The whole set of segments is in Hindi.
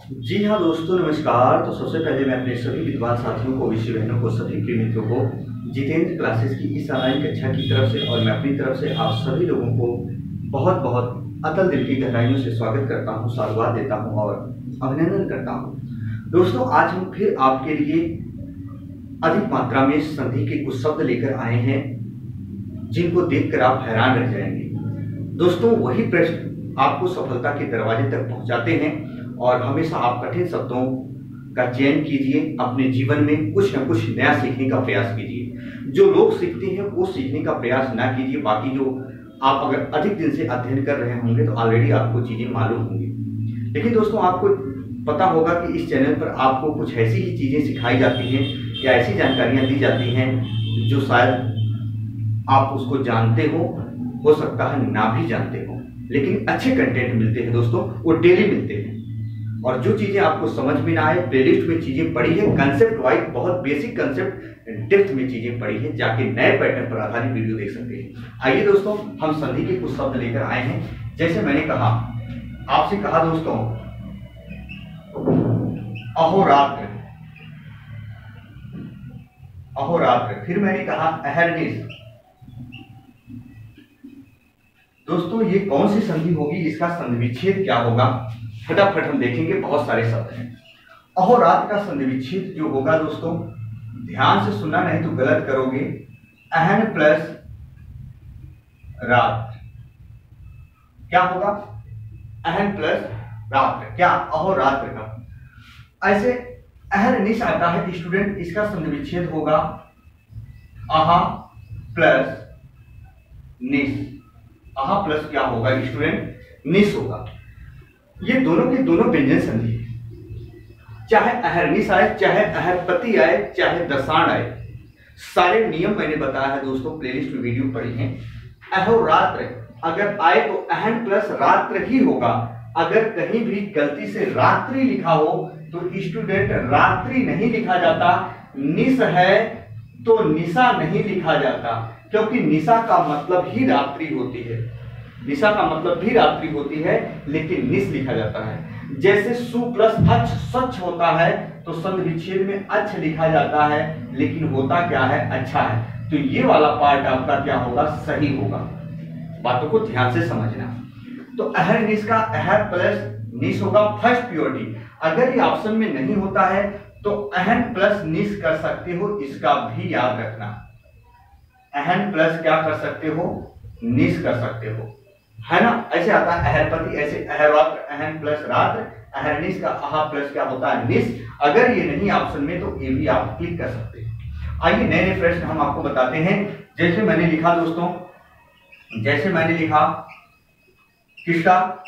जी हाँ दोस्तों, नमस्कार। तो सबसे पहले मैं अपने सभी विद्वान साथियों को, विषय बहनों को, सभी प्रिय मित्रों को जितेंद्र क्लासेस की इस ऑनलाइन कक्षा की तरफ से और मैं अपनी तरफ से आप सभी लोगों को बहुत बहुत अतल दिल की गहराइयों से स्वागत करता हूँ, साधुवाद देता हूँ और अभिनंदन करता हूँ। दोस्तों, आज हम फिर आपके लिए अधिक मात्रा में संधि के कुछ शब्द लेकर आए हैं जिनको देखकर आप हैरान रह जाएंगे। दोस्तों, वही प्रश्न आपको सफलता के दरवाजे तक पहुंचाते हैं और हमेशा आप कठिन शब्दों का चयन कीजिए। अपने जीवन में कुछ न कुछ नया सीखने का प्रयास कीजिए। जो लोग सीखते हैं वो सीखने का प्रयास ना कीजिए। बाकी जो आप अगर अधिक दिन से अध्ययन कर रहे होंगे तो ऑलरेडी आपको चीजें मालूम होंगी। लेकिन दोस्तों, आपको पता होगा कि इस चैनल पर आपको कुछ ऐसी ही चीजें सिखाई जाती हैं या ऐसी जानकारियां दी जाती हैं जो शायद आप उसको जानते हो सकता है ना भी जानते हो, लेकिन अच्छे कंटेंट मिलते हैं दोस्तों, वो डेली मिलते हैं। और जो चीजें आपको समझ में ना आए, प्लेलिस्ट में चीजें पड़ी है, कंसेप्ट वाइज बहुत बेसिक कंसेप्ट डेप्थ में चीजें पड़ी है, जाके नए पैटर्न पर आधारित वीडियो देख सकते हैं। आइए दोस्तों, हम संधि के कुछ शब्द लेकर आए हैं। जैसे मैंने कहा, आपसे कहा दोस्तों, अहोरात्र, अहोरात्र। फिर मैंने कहा अहर्निश। दोस्तों, ये कौन सी संधि होगी, इसका संधि विच्छेद क्या होगा, फटाफट हम देखेंगे। बहुत सारे शब्द हैं। अहोरात्र का संधि विच्छेद जो होगा दोस्तों, ध्यान से सुनना नहीं तो गलत करोगे। अहन प्लस रात्र क्या होगा? अहन प्लस रात्र, क्या? अहोरात्र का। ऐसे अहर्निश आता है स्टूडेंट, इसका संधि विच्छेद होगा अहा प्लस निश। अहा प्लस क्या होगा स्टूडेंट? निश होगा। ये दोनों के दोनों व्यंजन संधि है। चाहे अहर्निश आए, चाहे अहरपति आए, चाहे दशाण आए, सारे नियम मैंने बताया है दोस्तों, प्लेलिस्ट में वीडियो पड़ी है। अहोरात्र अगर आए तो अहन प्लस रात्र ही होगा। अगर कहीं भी गलती से रात्रि लिखा हो तो स्टूडेंट रात्रि नहीं लिखा जाता। निश है तो निशा नहीं लिखा जाता, क्योंकि निशा का मतलब ही रात्रि होती है। निशा का मतलब भी रात्रि होती है, लेकिन निश लिखा जाता है। जैसे सु प्लस अच्छ स्वच्छ होता है तो संधि विच्छेद में अच्छ लिखा जाता है, लेकिन होता क्या है? अच्छा है। तो ये वाला पार्ट आपका क्या होगा? सही होगा। बातों को ध्यान से समझना। तो अहर्निश का अहर प्लस निश होगा फर्स्ट प्योरिटी। अगर ये ऑप्शन में नहीं होता है तो अहन प्लस निश कर सकते हो, इसका भी याद रखना। अहन प्लस क्या कर सकते हो? निश कर सकते हो, है ना। ऐसे आता है अहरपति, ऐसे अहररात्र, अहन प्लस रात्र। अहर्निश का अहा प्लस क्या होता है? निश। अगर ये नहीं ऑप्शन में तो ये भी आप क्लिक कर सकते हैं। आइए नए नए प्रश्न हम आपको बताते हैं। जैसे मैंने लिखा दोस्तों, जैसे मैंने लिखा कृष्णा,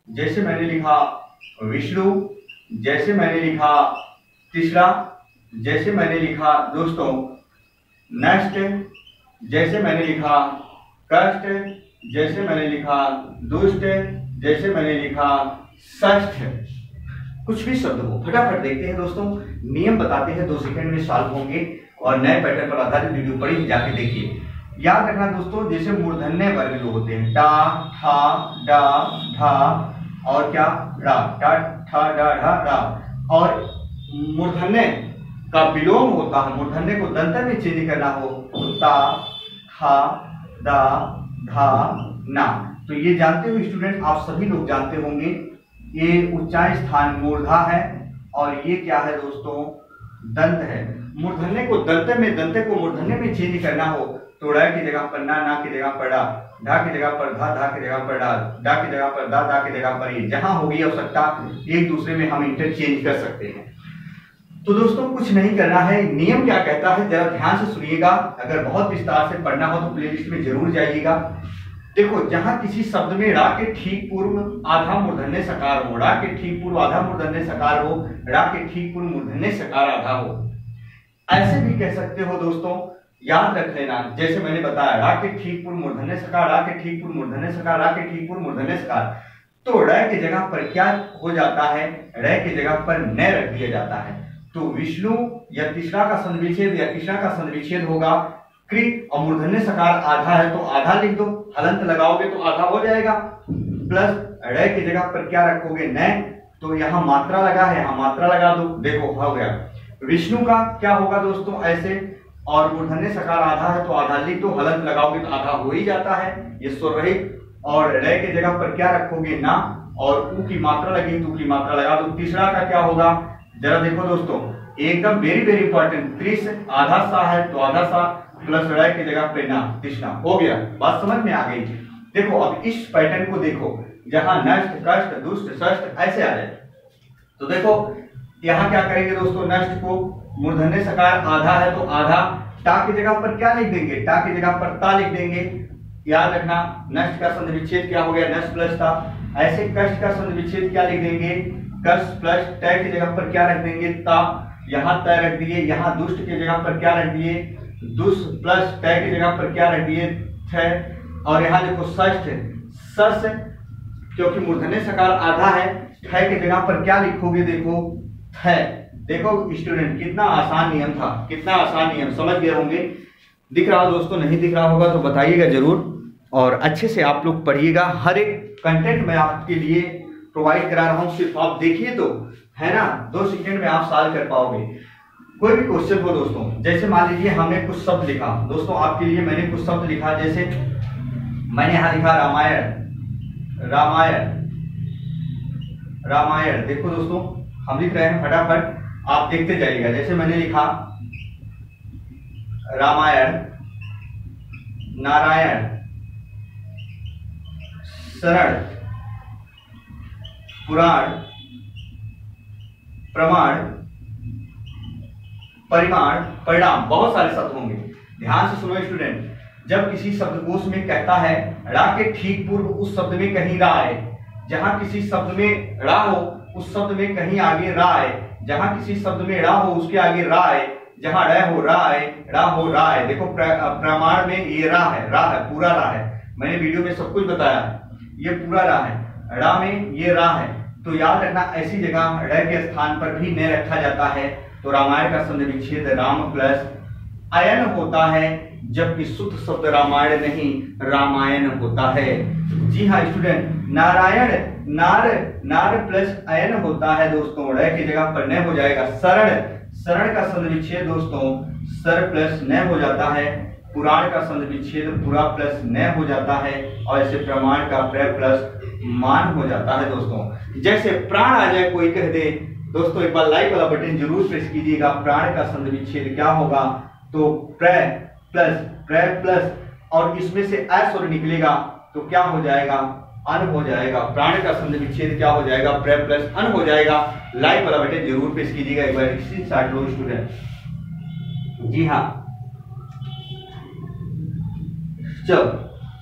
जैसे मैंने लिखा विष्णु, जैसे मैंने लिखा तीसरा, जैसे मैंने लिखा दोस्तों नेक्स्ट, जैसे मैंने लिखा कष्ट, जैसे मैंने लिखा दुष्ट, जैसे मैंने लिखा षष्ठ। कुछ भी शब्द हो, फटाफट देखते हैं दोस्तों। नियम बताते हैं, 2 सेकंड में सॉल्व होंगे और नए पैटर्न पर आधारित वीडियो पड़ी, जाके देखिए। याद रखना दोस्तों, जैसे मूर्धन्य वर्ग जो होते हैं, टा ठा डा ढा और क्या रा, टा ठा डा ढा रा, और मूर्धन्य का विलोम होता है। मूर्धन्य को दंत में चेंज करना हो तो ता था दा धा ना। तो ये जानते हो स्टूडेंट, आप सभी लोग जानते होंगे, ये उच्चारण स्थान मूर्धा है और ये क्या है दोस्तों? दंत है। मूर्धन्य को दंत में, दंत को मूर्धन्य में चेंज करना हो तो ड़ की जगह पर ना की जगह पर डा, ढा की जगह पर धा की जगह पर डा की जगह पर दा की जगह पर ये। जहां होगी आवश्यकता एक दूसरे में हम इंटरचेंज कर सकते हैं। तो दोस्तों, कुछ नहीं करना है। नियम क्या कहता है जरा ध्यान से सुनिएगा। अगर बहुत विस्तार से पढ़ना हो तो प्लेलिस्ट में जरूर जाइएगा। देखो, जहां किसी शब्द में रा के ठीक पूर्व आधा मूर्धन्य सकार हो, रा के ठीक पूर्व आधा मूर्धन्य सकार हो, रा के ठीक पूर्व मूर्धन्य सकार आधा हो, ऐसे भी कह सकते हो दोस्तों। याद रख लेना, जैसे मैंने बताया, रा के ठीक पूर्व मूर्धन्य सकार, रा के ठीक पूर्व मूर्धन्य सकार, रा के ठीक पूर्व मूर्धन्य सकार। तो ड़ की जगह पर क्या हो जाता है? ड़ की जगह पर न रख दिया जाता है। तो विष्णु या तीसरा का संधि विच्छेद या कृष्णा का संधि विच्छेद होगा क्री, और मूर्धन्य सकार आधा है तो आधा लिख दो, हलंत लगाओगे तो आधा हो जाएगा। प्लस ड़ की जगह पर क्या रखोगे? न, तो यहाँ मात्रा लगा है, यहाँ मात्रा लगा दो, देखो हो गया। विष्णु का क्या होगा दोस्तों ऐसे, और मूर्धन्य सकार आधा है तो आधा लिख दो, हलंत लगाओगे तो आधा हो ही जाता है, ये स्वर रहित। और रे के जगह पर क्या रखोगे ना, और ऊ की मात्रा लगी तो ऊ की मात्रा लगा दो। तीसरा का क्या होगा जरा देखो दोस्तों, एकदम वेरी वेरी इंपॉर्टेंट, त्रिस आधा सा है तो आधा सा प्लस रे की जगह पे ना, तृष्णा। हो गया, बात समझ में आ गई। देखो अब इस पैटर्न को देखो, जहां नष्ट कष्ट दुष्ट षष्ठ ऐसे आ जाए, तो देखो यहाँ क्या करेंगे दोस्तों, नष्ट को मूर्धन्य सकार आधा है तो आधा, टा की जगह पर क्या लिख देंगे, टा की जगह पर ता लिख देंगे। याद रखना नष्ट का संधि विच्छेद क्या हो गया, नष्ट प्लस ता। ऐसे कष्ट का संधि विच्छेद क्या लिख देंगे, कष्ट प्लस ट की जगह पर क्या रख देंगे, ता। यहाँ त रख दिए, यहाँ दुष्ट की जगह पर क्या रख दिए, दुष्ट प्लस ट की जगह पर क्या रख दिए, थ। और यहाँ देखो षष्ठ, सस, क्योंकि मूर्धन्य सकार आधा है, ठ की जगह पर क्या लिखोगे, देखो थ। देखो स्टूडेंट कितना आसान नियम था, कितना आसान नियम, समझ गए होंगे। दिख रहा हो दोस्तों, नहीं दिख रहा होगा तो बताइएगा जरूर, और अच्छे से आप लोग पढ़िएगा। हर एक कंटेंट मैं आपके लिए प्रोवाइड करा रहा हूँ, सिर्फ आप देखिए तो है ना, 2 सेकंड में आप सॉल्व कर पाओगे। कोई भी क्वेश्चन हो दोस्तों, जैसे मान लीजिए हमने कुछ शब्द लिखा दोस्तों, आपके लिए मैंने कुछ शब्द लिखा, जैसे मैंने यहाँ लिखा रामायण, रामायण, रामायण। देखो दोस्तों हम लिख रहे हैं, फटाफट आप देखते जाइएगा। जैसे मैंने लिखा रामायण, नारायण, शरण, पुराण, प्रमाण, परिमाण, परिणाम, बहुत सारे शब्द होंगे। ध्यान से सुनो स्टूडेंट, जब किसी शब्दकोश में कहता है रा के ठीक पूर्व उस शब्द में कहीं रा है, जहां किसी शब्द में रा हो उस शब्द में कहीं आगे रा है, जहां किसी शब्द में रा हो उसके आगे रा है, जहां रा हो रा है, रा हो रा है। देखो प्रमाण में ये रा है, रा है, पूरा रा है, मैंने वीडियो में सब कुछ बताया, ये पूरा रा है, रा में ये रा है। तो याद रखना ऐसी जगह र के स्थान पर भी न रखा जाता है। तो रामायण का संधि विच्छेद राम प्लस अयन होता है, जबकि शुद्ध शब्द रामायण नहीं रामायण होता है। जी हाँ स्टूडेंट, नारायण, नार, नार प्लस अयन होता है दोस्तों, र की जगह पर न हो जाएगा शरण, शरण का संधि विच्छेद दोस्तों सर प्लस न हो जाता है। पुराण का संधि विच्छेद पुरा प्लस न हो जाता है, और ऐसे प्रमाण का प्र प्लस मान हो जाता है दोस्तों। जैसे प्राण आ जाए कोई कह दे दोस्तों, एक बार लाइक वाला बटन जरूर प्रेस कीजिएगा। प्राण का संधि विच्छेद क्या होगा, तो प्र प्लस और इसमें से अ स्वर निकलेगा तो क्या हो जाएगा, अन हो जाएगा। प्राण का संधि विच्छेद क्या हो जाएगा, प्र प्लस अन हो जाएगा। लाइक वाला बटन जरूर प्रेस कीजिएगा, एक बार स्क्रीनशॉट लो स्टूडेंट। जी हाँ, चलो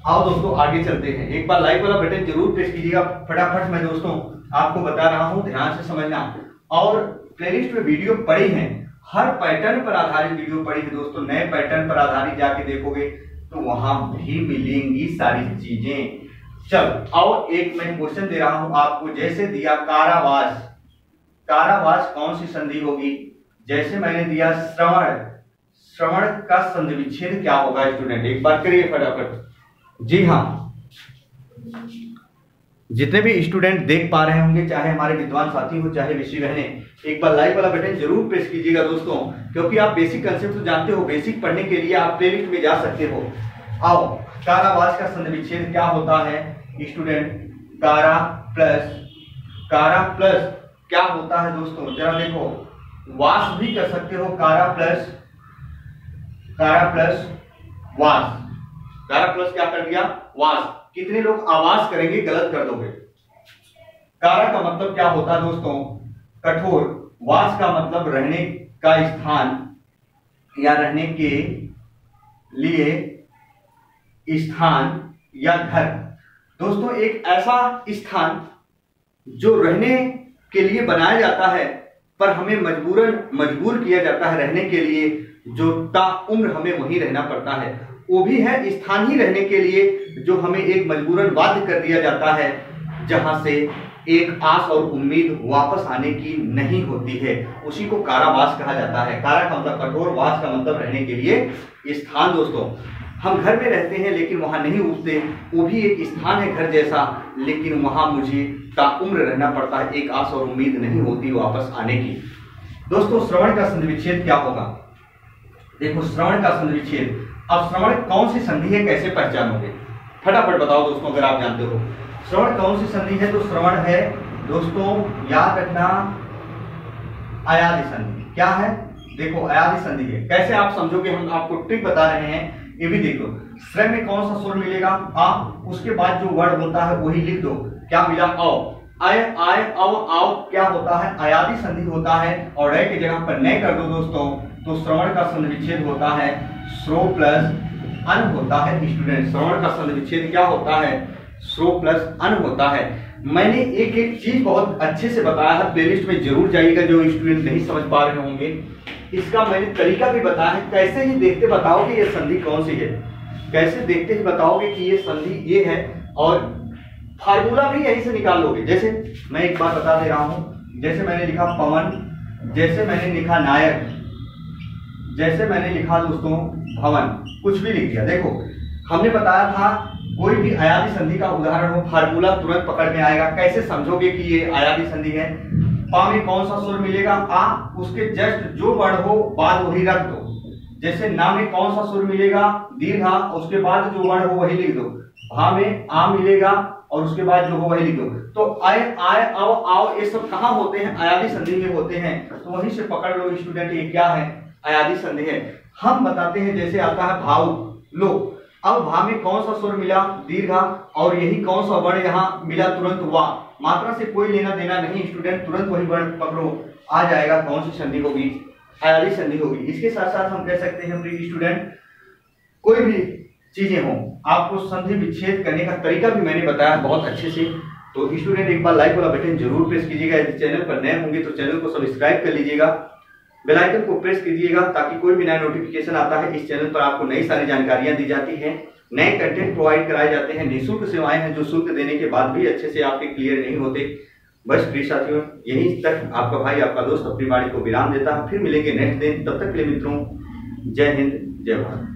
आओ दोस्तों आगे चलते हैं। एक बार लाइक वाला बटन जरूर प्रेस कीजिएगा, फटाफट मैं दोस्तों आपको बता रहा हूं, ध्यान से समझना। और प्लेलिस्ट में वीडियो पड़ी है, हर पैटर्न पर आधारित वीडियो पड़ी है दोस्तों, नए पैटर्न पर आधारित जाके देखोगे तो वहां भी मिलेंगी सारी चीजें। चलो आओ, एक मैं क्वेश्चन दे रहा हूं आपको, जैसे दिया कारावास, कारावास कौन सी संधि होगी, जैसे मैंने दिया श्रवण, श्रवण का संधि विच्छेद क्या होगा स्टूडेंट, एक बार करिए फटाफट। जी हाँ, जितने भी स्टूडेंट देख पा रहे होंगे, चाहे हमारे विद्वान साथी हो चाहे ऋषि बहने, एक बार लाइक वाला बटन जरूर प्रेस कीजिएगा दोस्तों, क्योंकि आप बेसिक कंसेप्ट तो जानते हो, बेसिक पढ़ने के लिए आप प्लेलिस्ट में जा सकते हो। आओ, कारावास का संधि विच्छेद क्या होता है स्टूडेंट, कारा प्लस क्या होता है दोस्तों, जरा देखो, वास भी कर सकते हो, कारा प्लस वास, कारा प्लस क्या कर दिया, वास। कितने लोग आवाज करेंगे, गलत कर दोगे। कारा का मतलब क्या होता है दोस्तों, कठोर। वास का मतलब रहने का स्थान या रहने के लिए स्थान या घर। दोस्तों एक ऐसा स्थान जो रहने के लिए बनाया जाता है, पर हमें मजबूर किया जाता है रहने के लिए, जो ताउम्र हमें वहीं रहना पड़ता है। वो भी है स्थान ही रहने के लिए, जो हमें एक मजबूरन बाध्य कर दिया जाता है, जहां से एक आस और उम्मीद वापस आने की नहीं होती है, उसी को कारावास कहा जाता है। कारा का मतलब कठोर, वास का मतलब रहने के लिए स्थान दोस्तों। हम घर में रहते हैं लेकिन वहां नहीं उठते, वो भी एक स्थान है घर जैसा, लेकिन वहां मुझे ताउम्र रहना पड़ता है, एक आस और उम्मीद नहीं होती वापस आने की। दोस्तों श्रवण का संधि विच्छेद क्या होगा? देखो श्रवण का संधि विच्छेद, अब श्रवण कौन सी संधि है, कैसे पहचानोगे? फटाफट बताओ दोस्तों अगर आप जानते हो। श्रवण कौन सी संधि है? तो श्रवण है दोस्तों, याद रखना, अयादि संधि। क्या है? देखो अयादि संधि है। कैसे आप समझोगे, हम आपको ट्रिक बता रहे हैं, ये भी देखो। श्र में कौन सा स्वर मिलेगा? आ, उसके बाद जो वर्ड होता है वही लिख दो। क्या मिला? औ। आय आय अव आओ क्या होता है? अयादि संधि होता है, और रे की जगह पर नय कर दो दोस्तों, तो श्रवण का संधि विच्छेद होता है श्रो प्लस अन होता है। स्टूडेंट श्रवण का संधि विच्छेद क्या होता है? श्रो प्लस अन होता है। मैंने एक एक चीज बहुत अच्छे से बताया है, प्लेलिस्ट में जरूर जाइएगा जो स्टूडेंट नहीं समझ पा रहे होंगे। इसका मैंने तरीका भी बताया है, कैसे ही देखते बताओगे ये संधि कौन सी है, कैसे देखते ही बताओगे कि ये संधि ये है, और फार्मूला भी यहीं से निकाल लोगे। जैसे मैं एक बार बता दे रहा हूं, जैसे मैंने लिखा पवन, जैसे मैंने लिखा नायक, जैसे मैंने लिखा दोस्तों भवन, कुछ भी लिख दिया। देखो हमने बताया था कोई भी अयादि संधि का उदाहरण हो, फार्मूला तुरंत पकड़ में आएगा। कैसे समझोगे कि ये अयादि संधि है? पा में कौन सा स्वर मिलेगा? आ, उसके जस्ट जो वर्ण हो बाद वही रख दो। जैसे ना में कौन सा स्वर मिलेगा? दीर्घा, उसके बाद जो वर्ण हो वही लिख दो। भा में आ मिलेगा और उसके बाद जो हो वही लिख दो। तो आय आय अव आओ ये सब कहाँ होते हैं? अयादि संधि में होते हैं, तो वहीं से पकड़ लो स्टूडेंट, ये क्या है? अयादि संधि है। हम बताते हैं, जैसे आता है भाव, लो अब भा में कौन सा स्वर मिला? दीर्घा, और यही कौन सा वर्ण यहाँ मिला? तुरंत वा। मात्रा से कोई लेना देना नहीं स्टूडेंट, तुरंत वही वर्ण पकड़ो, आ जाएगा कौन सी संधि होगी? अयादि संधि होगी। इसके साथ साथ हम कह सकते हैं प्रिय स्टूडेंट, कोई भी चीजें हो, आपको संधि विच्छेद करने का तरीका भी मैंने बताया बहुत अच्छे से। तो स्टूडेंट एक बार लाइक वाला बटन जरूर प्रेस कीजिएगा। यदि चैनल पर नए होंगे तो चैनल को सब्सक्राइब कर लीजिएगा, बेल आइकन को प्रेस कीजिएगा, ताकि कोई भी नया नोटिफिकेशन आता है इस चैनल पर आपको नई सारी जानकारियां दी जाती हैं, नए कंटेंट प्रोवाइड कराए जाते हैं। निःशुल्क सेवाएं हैं जो शुल्क देने के बाद भी अच्छे से आपके क्लियर नहीं होते। बस प्रिय साथियों, यहीं तक आपका भाई आपका दोस्त अपनी बाणी को विराम देता है। फिर मिलेंगे नेक्स्ट दिन, तब तक के लिए मित्रों जय हिंद जय भारत।